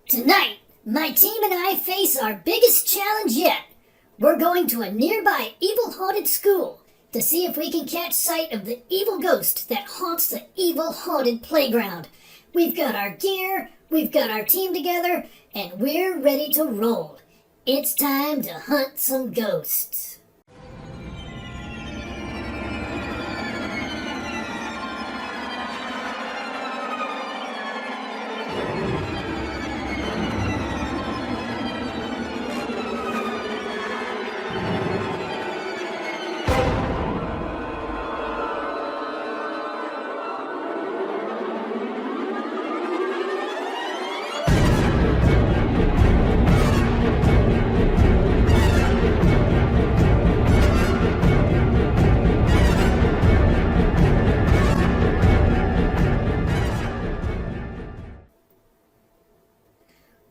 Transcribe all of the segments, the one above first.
Tonight, my team and I face our biggest challenge yet. We're going to a nearby evil-haunted school to see if we can catch sight of the evil ghost that haunts the evil-haunted playground. We've got our gear, we've got our team together, and we're ready to roll. It's time to hunt some ghosts.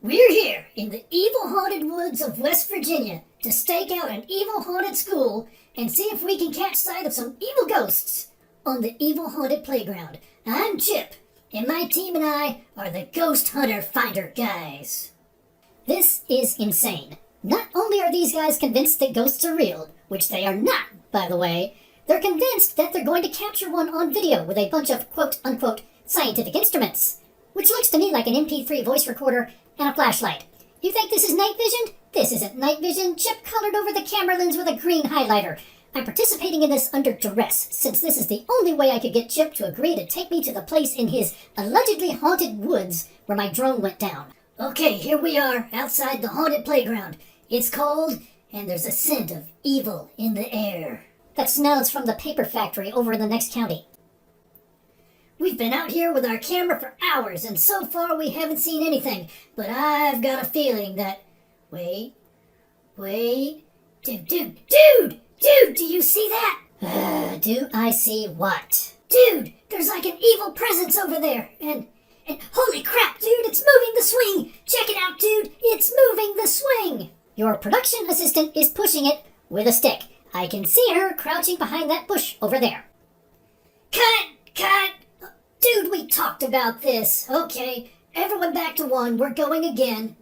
We're here in the evil-haunted woods of West Virginia to stake out an evil-haunted school and see if we can catch sight of some evil ghosts on the evil-haunted playground. I'm Chip, and my team and I are the Ghost Hunter Finder guys. This is insane. Not only are these guys convinced that ghosts are real, which they are not, by the way, they're convinced that they're going to capture one on video with a bunch of quote-unquote scientific instruments, which looks to me like an MP3 voice recorder and a flashlight. You think this is night vision? This isn't night vision. Chip colored over the camera lens with a green highlighter. I'm participating in this under duress, since this is the only way I could get Chip to agree to take me to the place in his allegedly haunted woods where my drone went down. Okay, here we are, outside the haunted playground. It's cold, and there's a scent of evil in the air. That smells from the paper factory over in the next county. We've been out here with our camera for hours, and so far we haven't seen anything. But I've got a feeling that... Wait. Dude, do you see that? Do I see what? Dude, there's like an evil presence over there, and holy crap, dude, it's moving the swing! Check it out, dude, it's moving the swing! Your production assistant is pushing it with a stick. I can see her crouching behind that bush over there. Cut! Dude, we talked about this. Okay, everyone back to one. We're going again.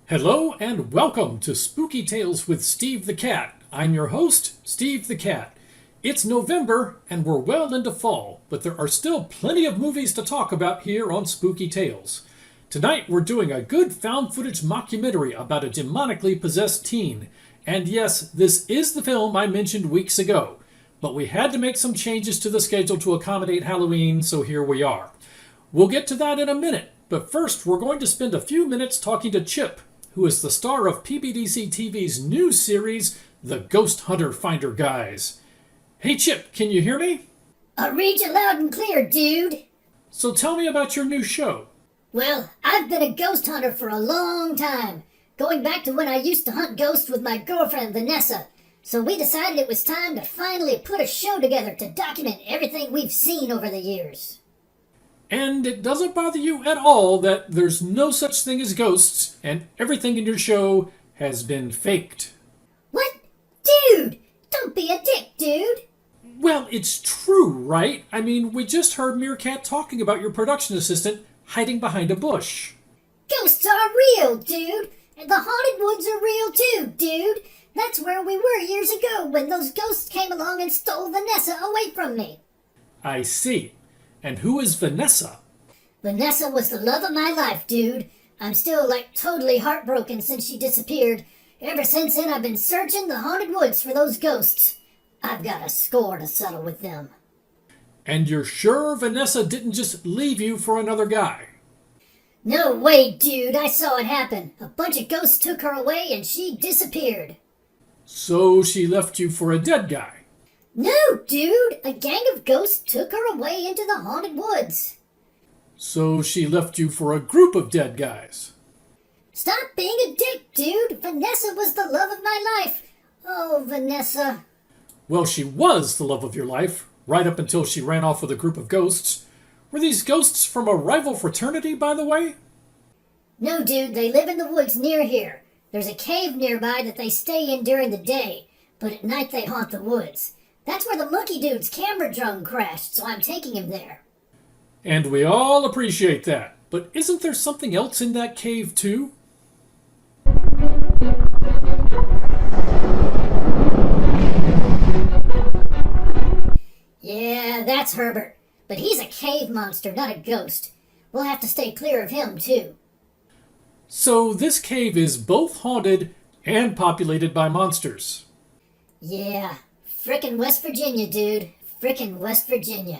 Hello and welcome to Spooky Tales with Steve the Cat. I'm your host, Steve the Cat. It's November and we're well into fall, but there are still plenty of movies to talk about here on Spooky Tales. Tonight we're doing a good found footage mockumentary about a demonically possessed teen. And yes, this is the film I mentioned weeks ago, but we had to make some changes to the schedule to accommodate Halloween, so here we are. We'll get to that in a minute, but first we're going to spend a few minutes talking to Chip, who is the star of PBDC TV's new series, The Ghost Hunter Finder Guys. Hey Chip, can you hear me? I read you loud and clear, dude. So tell me about your new show. Well, I've been a ghost hunter for a long time, going back to when I used to hunt ghosts with my girlfriend Vanessa. So we decided it was time to finally put a show together to document everything we've seen over the years. And it doesn't bother you at all that there's no such thing as ghosts and everything in your show has been faked. What? Dude! Don't be a dick, dude! Well, it's true, right? I mean, we just heard Meerkat talking about your production assistant hiding behind a bush. Ghosts are real, dude! And the haunted woods are real too, dude! That's where we were years ago when those ghosts came along and stole Vanessa away from me. I see. And who is Vanessa? Vanessa was the love of my life, dude. I'm still totally heartbroken since she disappeared. Ever since then, I've been searching the haunted woods for those ghosts. I've got a score to settle with them. And you're sure Vanessa didn't just leave you for another guy? No way, dude. I saw it happen. A bunch of ghosts took her away and she disappeared. So she left you for a dead guy? No, dude! A gang of ghosts took her away into the haunted woods. So she left you for a group of dead guys? Stop being a dick, dude! Vanessa was the love of my life! Oh, Vanessa. Well, she was the love of your life, right up until she ran off with a group of ghosts. Were these ghosts from a rival fraternity, by the way? No, dude, they live in the woods near here. There's a cave nearby that they stay in during the day, but at night they haunt the woods. That's where the monkey dude's camera drone crashed, so I'm taking him there. And we all appreciate that. But isn't there something else in that cave, too? Yeah, that's Herbert. But he's a cave monster, not a ghost. We'll have to stay clear of him, too. So this cave is both haunted and populated by monsters. Yeah, frickin' West Virginia, dude. Frickin' West Virginia.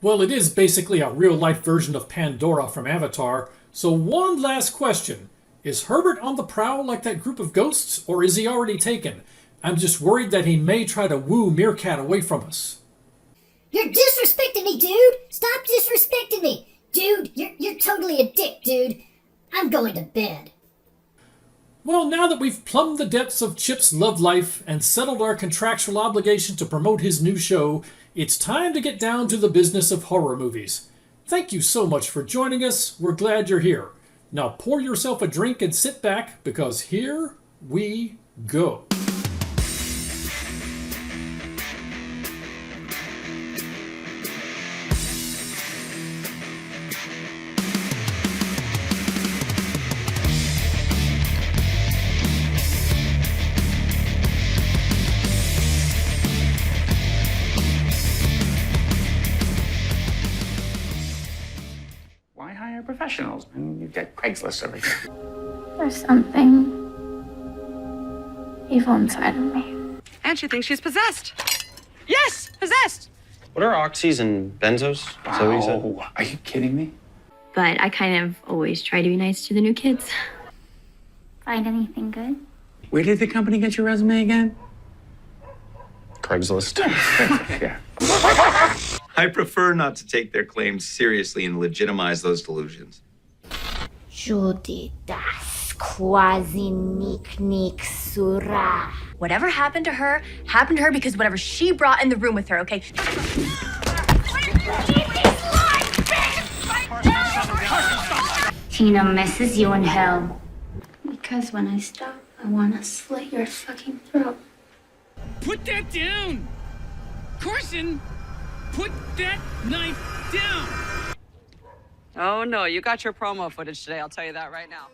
Well, it is basically a real-life version of Pandora from Avatar. So one last question. Is Herbert on the prowl like that group of ghosts, or is he already taken? I'm just worried that he may try to woo Meerkat away from us. You're disrespecting me, dude! Stop disrespecting me! Dude, you're totally a dick, dude. I'm going to bed. Well, now that we've plumbed the depths of Chip's love life and settled our contractual obligation to promote his new show, it's time to get down to the business of horror movies. Thank you so much for joining us. We're glad you're here. Now pour yourself a drink and sit back, because here we go. Professionals, and you get Craigslist over here. There's something evil inside of me. And she thinks she's possessed. Yes, possessed! What are oxys and benzos? Is that what you said? Are you kidding me? But I kind of always try to be nice to the new kids. Find anything good? Where did the company get your resume again? Craigslist. Yeah. I prefer not to take their claims seriously and legitimize those delusions. Juditas quasi nick sura. Whatever happened to her because whatever she brought in the room with her, okay? Tina misses you in hell. Because when I stop, I want to slit your fucking throat. Put that down! Carson, put that knife down! Oh no, you got your promo footage today, I'll tell you that right now.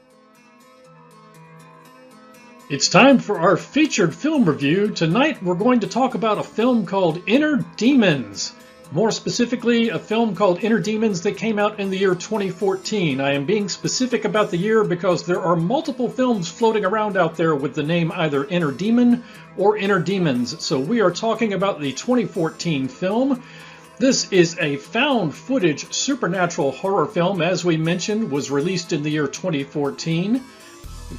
It's time for our featured film review. Tonight we're going to talk about a film called Inner Demons. More specifically, a film called Inner Demons that came out in the year 2014. I am being specific about the year because there are multiple films floating around out there with the name either Inner Demon or Inner Demons. So we are talking about the 2014 film. This is a found footage supernatural horror film, as we mentioned, was released in the year 2014.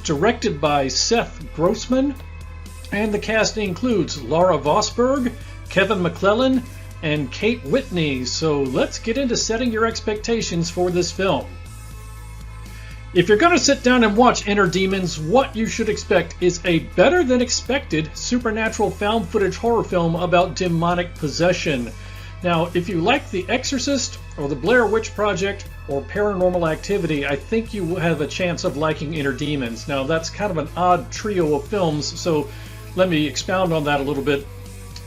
Directed by Seth Grossman. And the cast includes Laura Vosberg, Kevin McClellan, and Kate Whitney. So let's get into setting your expectations for this film. If you're going to sit down and watch Inner Demons, what you should expect is a better than expected supernatural found footage horror film about demonic possession. Now, if you like The Exorcist or The Blair Witch Project or Paranormal Activity, I think you will have a chance of liking Inner Demons. Now, that's kind of an odd trio of films, so let me expound on that a little bit.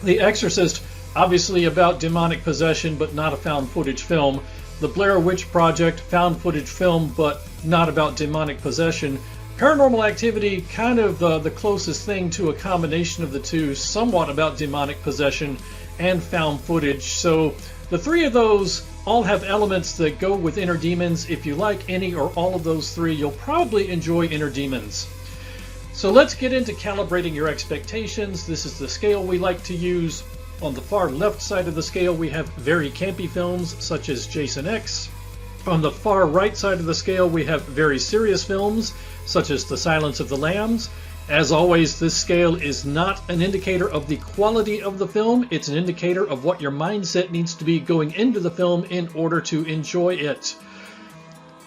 The Exorcist, obviously about demonic possession, but not a found footage film. The Blair Witch Project, found footage film, but not about demonic possession. Paranormal Activity, kind of the closest thing to a combination of the two, somewhat about demonic possession and found footage. So the three of those all have elements that go with Inner Demons. If you like any or all of those three, you'll probably enjoy Inner Demons. So let's get into calibrating your expectations. This is the scale we like to use. On the far left side of the scale, we have very campy films such as Jason X. On the far right side of the scale, we have very serious films such as The Silence of the Lambs. As always, this scale is not an indicator of the quality of the film. It's an indicator of what your mindset needs to be going into the film in order to enjoy it.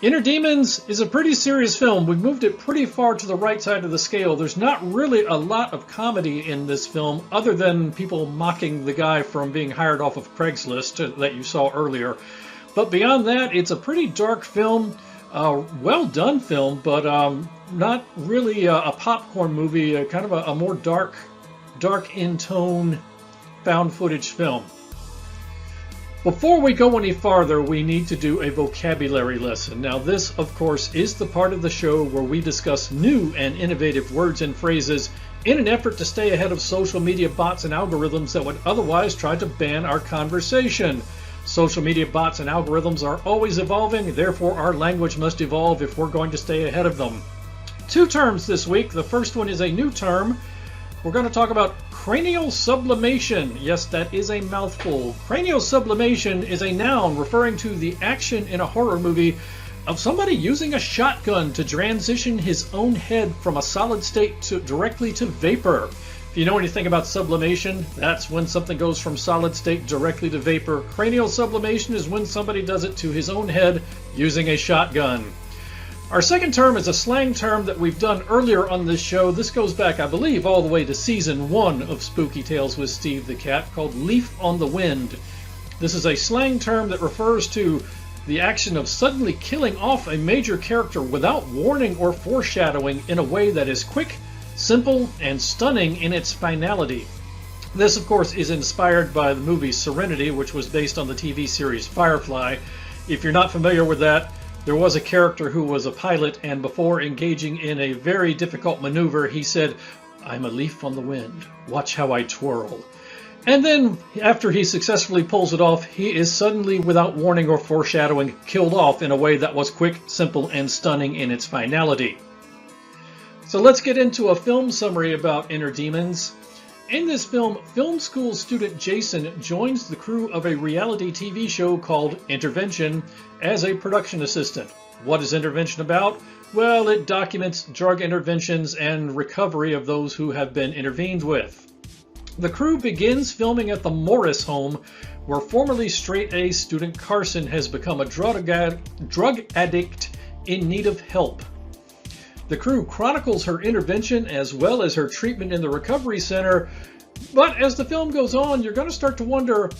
Inner Demons is a pretty serious film. We've moved it pretty far to the right side of the scale. There's not really a lot of comedy in this film other than people mocking the guy from being hired off of Craigslist that you saw earlier. But beyond that, it's a pretty dark film, well done film, but not really a popcorn movie, kind of a more dark in tone found footage film. Before we go any farther, we need to do a vocabulary lesson. Now this, of course, is the part of the show where we discuss new and innovative words and phrases in an effort to stay ahead of social media bots and algorithms that would otherwise try to ban our conversation. Social media bots and algorithms are always evolving, therefore our language must evolve if we're going to stay ahead of them. 2 terms this week. The first one is a new term. We're going to talk about cranial sublimation. Yes, that is a mouthful. Cranial sublimation is a noun referring to the action in a horror movie of somebody using a shotgun to transition his own head from a solid state directly to vapor. If you know anything about sublimation, that's when something goes from solid state directly to vapor. Cranial sublimation is when somebody does it to his own head using a shotgun. Our second term is a slang term that we've done earlier on this show. This goes back, I believe, all the way to season 1 of Spooky Tales with Steve the Cat, called leaf on the wind. This is a slang term that refers to the action of suddenly killing off a major character without warning or foreshadowing in a way that is quick, simple, and stunning in its finality. This, of course, is inspired by the movie Serenity, which was based on the TV series Firefly. If you're not familiar with that, there was a character who was a pilot, and before engaging in a very difficult maneuver, he said, "I'm a leaf on the wind. Watch how I twirl." And then, after he successfully pulls it off, he is suddenly, without warning or foreshadowing, killed off in a way that was quick, simple, and stunning in its finality. So let's get into a film summary about Inner Demons. In this film, film school student Jason joins the crew of a reality TV show called Intervention as a production assistant. What is Intervention about? Well, it documents drug interventions and recovery of those who have been intervened with. The crew begins filming at the Morris home, where formerly straight-A student Carson has become a drug addict in need of help. The crew chronicles her intervention as well as her treatment in the recovery center, but as the film goes on, you're going to start to wonder,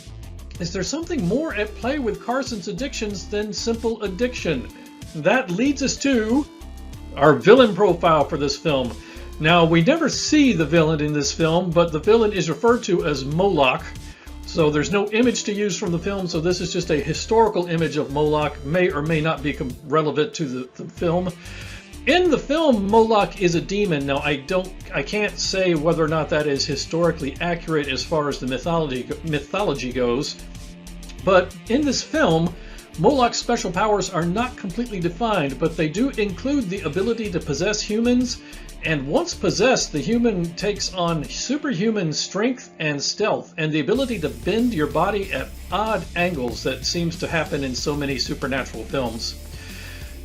is there something more at play with Carson's addictions than simple addiction? That leads us to our villain profile for this film. Now, we never see the villain in this film, but the villain is referred to as Moloch. So there's no image to use from the film, so this is just a historical image of Moloch, may or may not be relevant to the film. In the film, Moloch is a demon. Now, I can't say whether or not that is historically accurate as far as the mythology goes, but in this film, Moloch's special powers are not completely defined, but they do include the ability to possess humans, and once possessed, the human takes on superhuman strength and stealth, and the ability to bend your body at odd angles that seems to happen in so many supernatural films.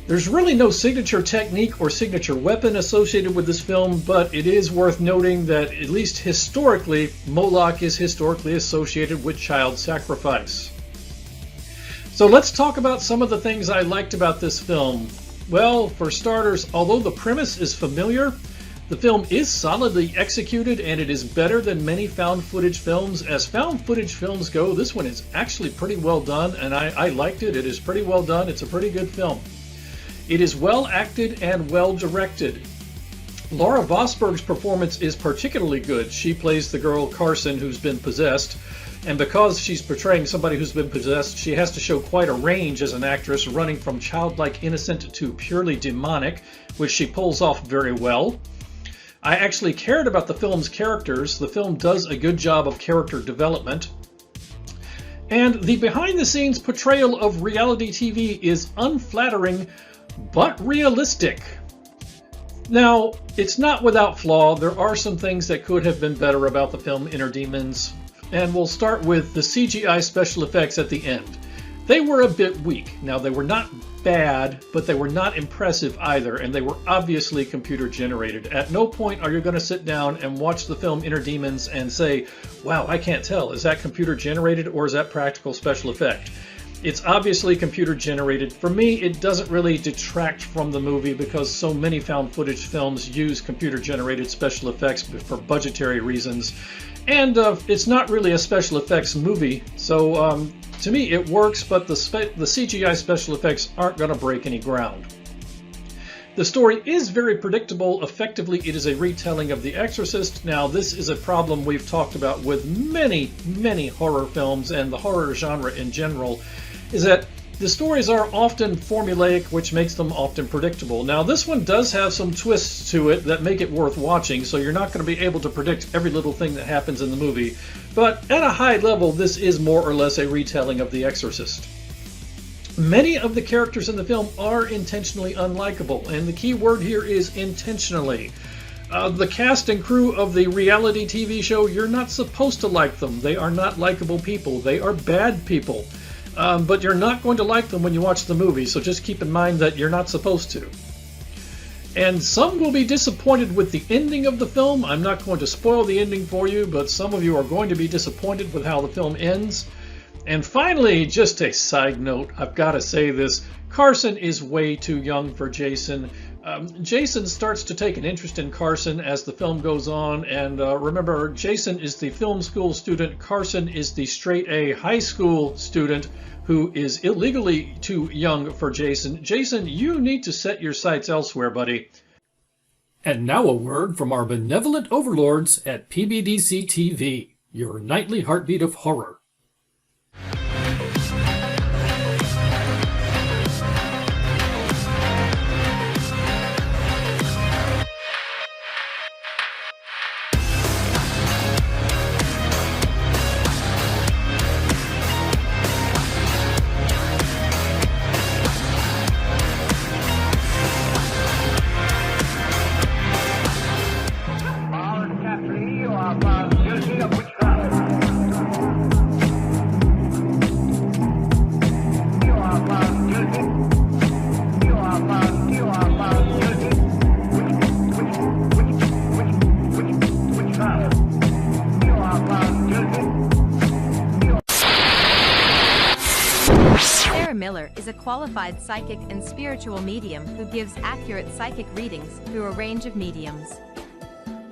There's really no signature technique or signature weapon associated with this film, but it is worth noting that, at least historically, Moloch is historically associated with child sacrifice. So let's talk about some of the things I liked about this film. Well, for starters, although the premise is familiar, the film is solidly executed and it is better than many found footage films. As found footage films go, this one is actually pretty well done, and I liked it. It is pretty well done. It's a pretty good film. It is well acted and well directed. Laura Vosberg's performance is particularly good. She plays the girl Carson who's been possessed, and because she's portraying somebody who's been possessed, she has to show quite a range as an actress, running from childlike innocent to purely demonic, which she pulls off very well. I actually cared about the film's characters. The film does a good job of character development. And the behind-the-scenes portrayal of reality TV is unflattering, but realistic. Now, it's not without flaw. There are some things that could have been better about the film Inner Demons, and we'll start with the CGI special effects at the end. They were a bit weak. Now, they were not bad, but they were not impressive either, and they were obviously computer generated. At no point are you going to sit down and watch the film Inner Demons and say, wow, I can't tell, is that computer generated or is that practical special effect? It's obviously computer generated. For me, it doesn't really detract from the movie because so many found footage films use computer generated special effects for budgetary reasons. And it's not really a special effects movie, so to me it works, but the CGI special effects aren't going to break any ground. The story is very predictable. Effectively, it is a retelling of The Exorcist. Now, this is a problem we've talked about with many, many horror films and the horror genre in general, is that the stories are often formulaic, which makes them often predictable. Now, this one does have some twists to it that make it worth watching, so you're not going to be able to predict every little thing that happens in the movie. But at a high level, this is more or less a retelling of The Exorcist. Many of the characters in the film are intentionally unlikable, and the key word here is intentionally. The cast and crew of the reality TV show, you're not supposed to like them. They are not likable people. They are bad people. But you're not going to like them when you watch the movie, so just keep in mind that you're not supposed to. And some will be disappointed with the ending of the film. I'm not going to spoil the ending for you, but some of you are going to be disappointed with how the film ends. And finally, just a side note, I've got to say this, Carson is way too young for Jason. Jason starts to take an interest in Carson as the film goes on, and remember, Jason is the film school student, Carson is the straight A high school student who is illegally too young for Jason. Jason, you need to set your sights elsewhere, buddy. And now a word from our benevolent overlords at PBDC TV, your nightly heartbeat of horror. Miller is a qualified psychic and spiritual medium who gives accurate psychic readings through a range of mediums.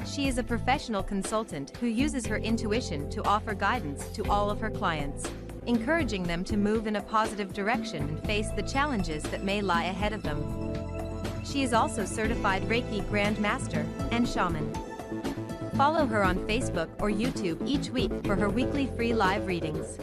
She is a professional consultant who uses her intuition to offer guidance to all of her clients, encouraging them to move in a positive direction and face the challenges that may lie ahead of them. She is also certified Reiki Grand Master and Shaman. Follow her on Facebook or YouTube each week for her weekly free live readings.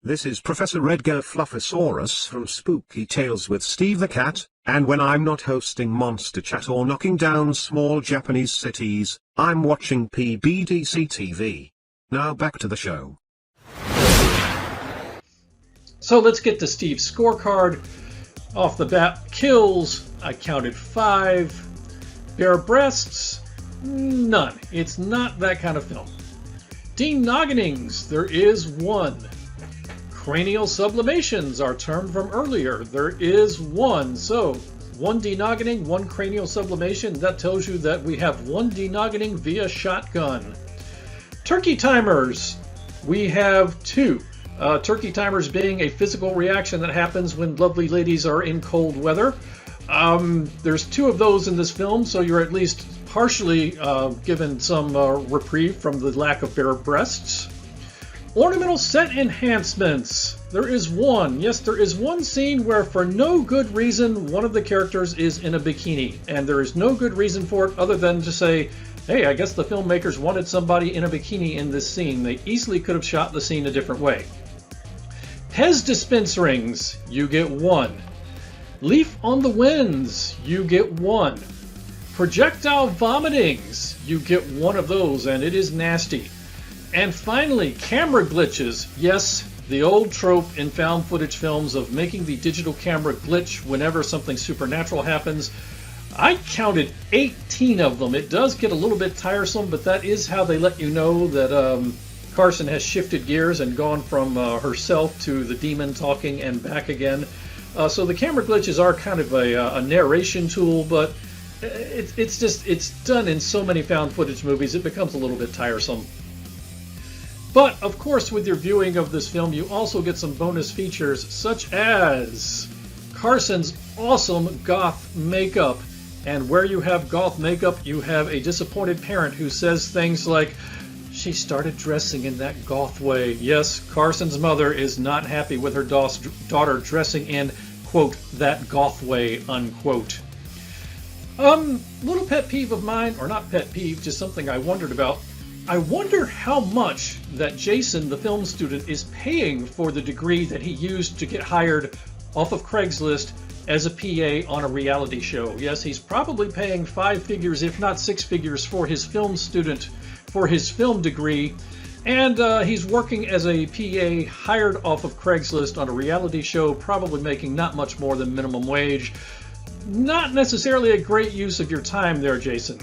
This is Professor Edgar Fluffosaurus from Spooky Tales with Steve the Cat, and when I'm not hosting Monster Chat or knocking down small Japanese cities, I'm watching PBDC TV. Now back to the show. So let's get to Steve's scorecard. Off the bat, kills, I counted 5. Bare breasts, none. It's not that kind of film. Denogginings, there is 1. Cranial sublimations, our term from earlier, there is 1. So, 1 denoggening, 1 cranial sublimation, that tells you that we have 1 denoggening via shotgun. Turkey timers, we have 2. Turkey timers being a physical reaction that happens when lovely ladies are in cold weather. There's 2 of those in this film, so you're at least partially given some reprieve from the lack of bare breasts. Ornamental set enhancements. There is 1. Yes, there is 1 scene where for no good reason one of the characters is in a bikini, and there is no good reason for it other than to say, hey, I guess the filmmakers wanted somebody in a bikini in this scene. They easily could have shot the scene a different way. Pez dispense rings, you get 1. Leaf on the winds, you get 1. Projectile vomitings, you get 1 of those, and it is nasty. And finally, camera glitches. Yes, the old trope in found footage films of making the digital camera glitch whenever something supernatural happens. I counted 18 of them. It does get a little bit tiresome, but that is how they let you know that Carson has shifted gears and gone from herself to the demon talking and back again. So the camera glitches are kind of a narration tool, but it's done in so many found footage movies it becomes a little bit tiresome. But of course, with your viewing of this film, you also get some bonus features such as Carson's awesome goth makeup. And where you have goth makeup, you have a disappointed parent who says things like, she started dressing in that goth way. Yes, Carson's mother is not happy with her daughter dressing in, quote, that goth way, unquote. Little pet peeve of mine, or not pet peeve, just something I wondered about. I wonder how much that Jason, the film student, is paying for the degree that he used to get hired off of Craigslist as a PA on a reality show. Yes, he's probably paying 5 figures, if not 6 figures, for his film student, for his film degree, and he's working as a PA hired off of Craigslist on a reality show, probably making not much more than minimum wage. Not necessarily a great use of your time there, Jason.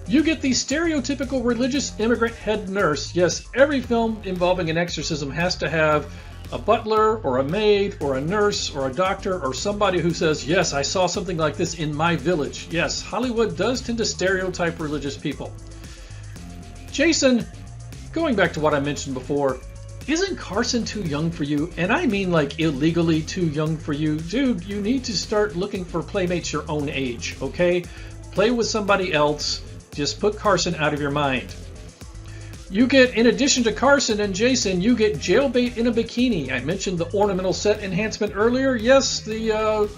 You get the stereotypical religious immigrant head nurse. Yes, every film involving an exorcism has to have a butler or a maid or a nurse or a doctor or somebody who says, yes, I saw something like this in my village. Yes, Hollywood does tend to stereotype religious people. Jason, going back to what I mentioned before, isn't Carson too young for you? And I mean like illegally too young for you. Dude, you need to start looking for playmates your own age, okay? Play with somebody else. Just put Carson out of your mind. You get, in addition to Carson and Jason, you get jailbait in a bikini. I mentioned the ornamental set enhancement earlier. Yes, the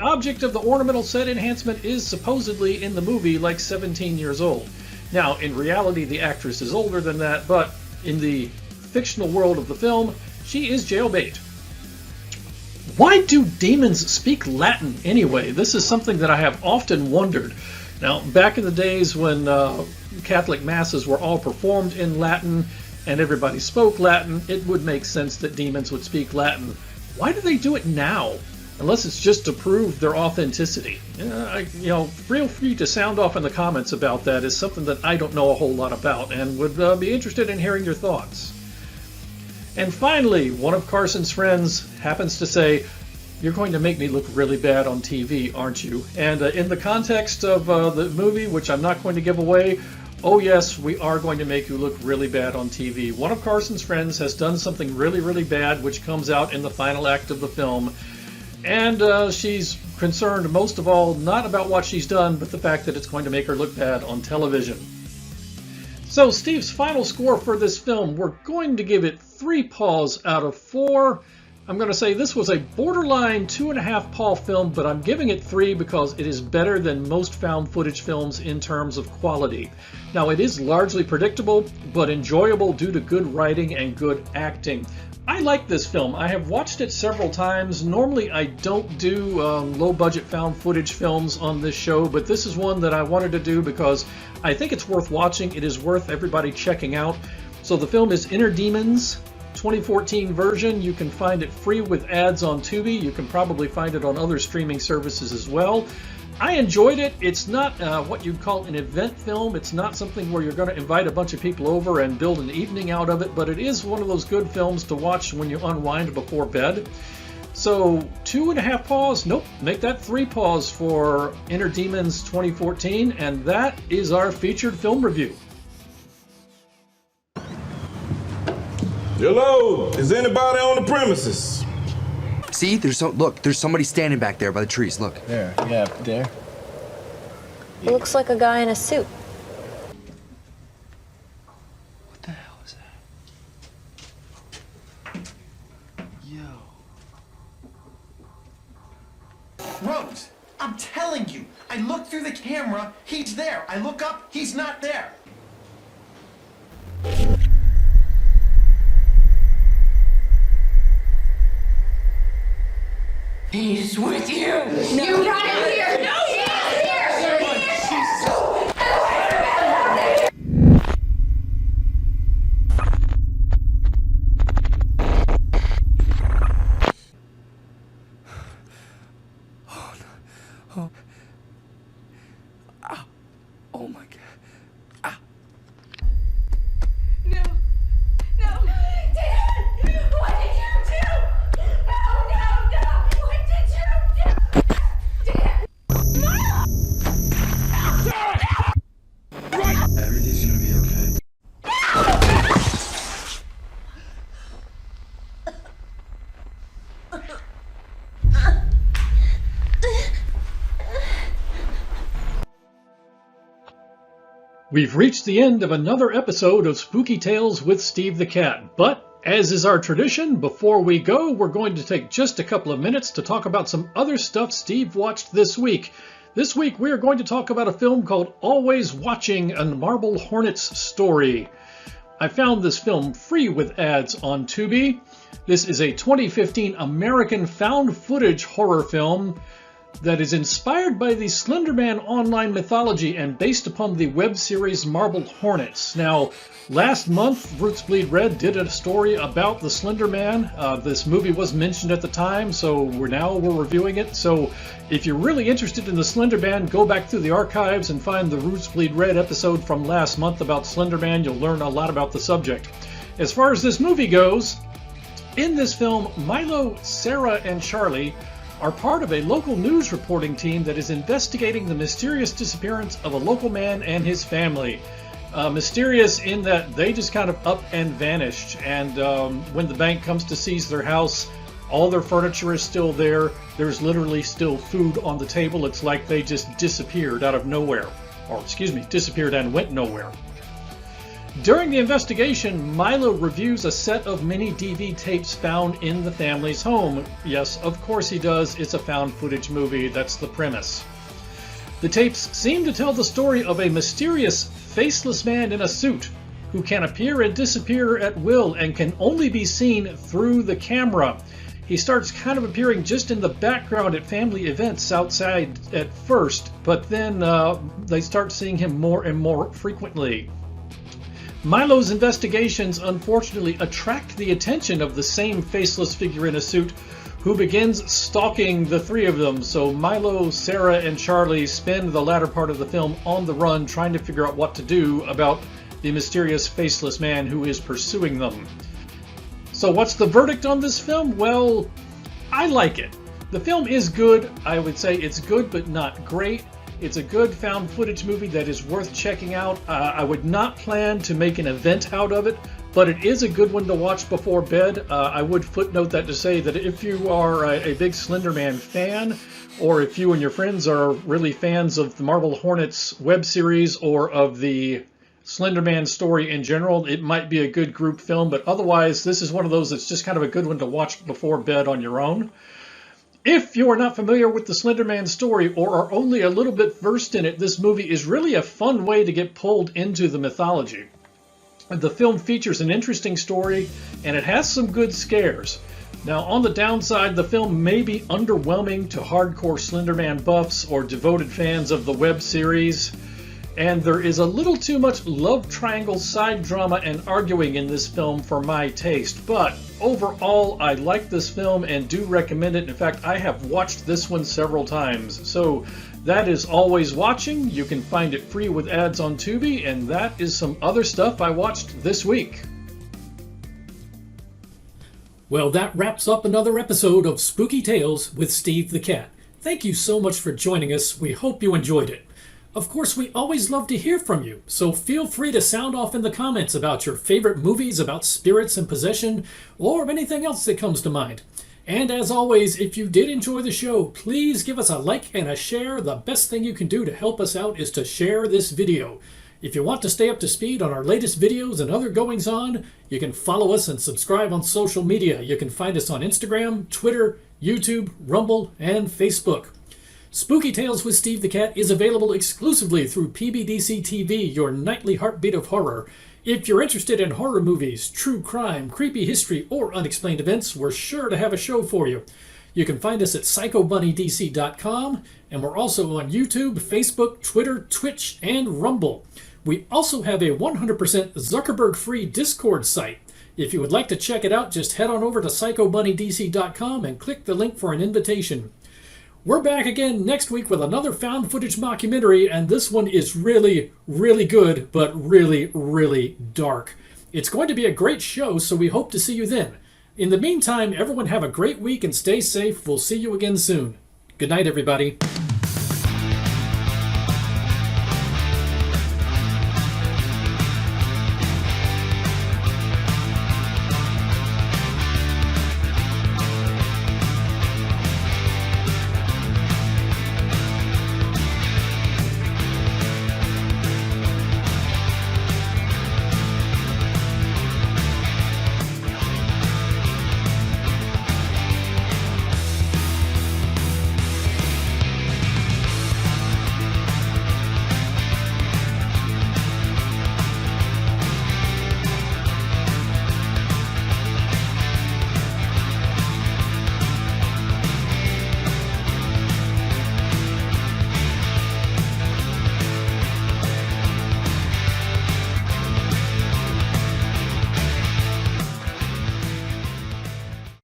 object of the ornamental set enhancement is supposedly in the movie like 17 years old. Now, in reality, the actress is older than that, but in the fictional world of the film, she is jailbait. Why do demons speak Latin anyway? This is something that I have often wondered. Now, back in the days when Catholic masses were all performed in Latin and everybody spoke Latin, it would make sense that demons would speak Latin. Why do they do it now? Unless it's just to prove their authenticity. Feel free to sound off in the comments about that. It's something that I don't know a whole lot about and would be interested in hearing your thoughts. And finally, one of Carson's friends happens to say, you're going to make me look really bad on TV, aren't you? And in the context of the movie, which I'm not going to give away, oh yes, we are going to make you look really bad on TV. One of Carson's friends has done something really, really bad, which comes out in the final act of the film. And she's concerned most of all not about what she's done, but the fact that it's going to make her look bad on television. So Steve's final score for this film, we're going to give it 3 paws out of 4. I'm going to say this was a borderline 2.5 paw film, but I'm giving it 3 because it is better than most found footage films in terms of quality. Now, it is largely predictable, but enjoyable due to good writing and good acting. I like this film. I have watched it several times. Normally, I don't do low-budget found footage films on this show, but this is one that I wanted to do because I think it's worth watching. It is worth everybody checking out. So the film is Inner Demons, 2014 version. You can find it free with ads on Tubi. You can probably find it on other streaming services as well. I enjoyed it. It's not what you'd call an event film. It's not something where you're going to invite a bunch of people over and build an evening out of it, but it is one of those good films to watch when you unwind before bed. So 2.5 paws? Nope. Make that 3 paws for Inner Demons 2014, and that is our featured film review. Hello, is anybody on the premises? See, there's somebody standing back there by the trees. Look. There, yeah, there. It looks like a guy in a suit. What the hell is that? Yo. Rose, I'm telling you, I look through the camera, he's there. I look up, he's not there. He's with you. No, you got him here. No, he's here. Oh, no. Oh. Ah. Oh my God. Ah. No. No. Dad! What did you do? No, no, no! What did you do? Dad! Everything's gonna be okay. We've reached the end of another episode of Spooky Tales with Steve the Cat, but as is our tradition, before we go, we're going to take just a couple of minutes to talk about some other stuff Steve watched this week. This week we are going to talk about a film called Always Watching: A Marble Hornets Story. I found this film free with ads on Tubi. This is a 2015 American found footage horror film that is inspired by the Slenderman online mythology and based upon the web series Marble Hornets. Now, last month, Roots Bleed Red did a story about the Slenderman. This movie was mentioned at the time, so we're reviewing it. So if you're really interested in the Slenderman, go back through the archives and find the Roots Bleed Red episode from last month about Slenderman. You'll learn a lot about the subject. As far as this movie goes, in this film, Milo, Sarah, and Charlie are part of a local news reporting team that is investigating the mysterious disappearance of a local man and his family. Mysterious in that they just kind of up and vanished, and when the bank comes to seize their house, all their furniture is still there. There's literally still food on the table. It's like they just disappeared out of nowhere. Or, disappeared and went nowhere. During the investigation, Milo reviews a set of mini DV tapes found in the family's home. Yes, of course he does. It's a found footage movie. That's the premise. The tapes seem to tell the story of a mysterious, faceless man in a suit who can appear and disappear at will and can only be seen through the camera. He starts kind of appearing just in the background at family events outside at first, but then they start seeing him more and more frequently. Milo's investigations unfortunately attract the attention of the same faceless figure in a suit who begins stalking the three of them. So Milo, Sarah, and Charlie spend the latter part of the film on the run trying to figure out what to do about the mysterious faceless man who is pursuing them. So what's the verdict on this film? Well, I like it. The film is good. I would say it's good but not great. It's a good found footage movie that is worth checking out. I would not plan to make an event out of it, but it is a good one to watch before bed. I would footnote that to say that if you are a big Slenderman fan, or if you and your friends are really fans of the Marble Hornets web series or of the Slenderman story in general, it might be a good group film, but otherwise, this is one of those that's just kind of a good one to watch before bed on your own. If you are not familiar with the Slenderman story or are only a little bit versed in it, this movie is really a fun way to get pulled into the mythology. The film features an interesting story, and it has some good scares. Now, on the downside, the film may be underwhelming to hardcore Slenderman buffs or devoted fans of the web series, and there is a little too much love triangle side drama and arguing in this film for my taste. But overall, I like this film and do recommend it. In fact, I have watched this one several times. So that is Always Watching. You can find it free with ads on Tubi, and that is some other stuff I watched this week. Well, that wraps up another episode of Spooky Tales with Steve the Cat. Thank you so much for joining us. We hope you enjoyed it. Of course, we always love to hear from you, so feel free to sound off in the comments about your favorite movies about spirits and possession, or anything else that comes to mind. And as always, if you did enjoy the show, please give us a like and a share. The best thing you can do to help us out is to share this video. If you want to stay up to speed on our latest videos and other goings-on, you can follow us and subscribe on social media. You can find us on Instagram, Twitter, YouTube, Rumble, and Facebook. Spooky Tales with Steve the Cat is available exclusively through PBDC TV, your nightly heartbeat of horror. If you're interested in horror movies, true crime, creepy history, or unexplained events, we're sure to have a show for you. You can find us at PsychoBunnyDC.com, and we're also on YouTube, Facebook, Twitter, Twitch, and Rumble. We also have a 100% Zuckerberg-free Discord site. If you would like to check it out, just head on over to PsychoBunnyDC.com and click the link for an invitation. We're back again next week with another found footage mockumentary, and this one is really, really good, but really, really dark. It's going to be a great show, so we hope to see you then. In the meantime, everyone have a great week and stay safe. We'll see you again soon. Good night, everybody.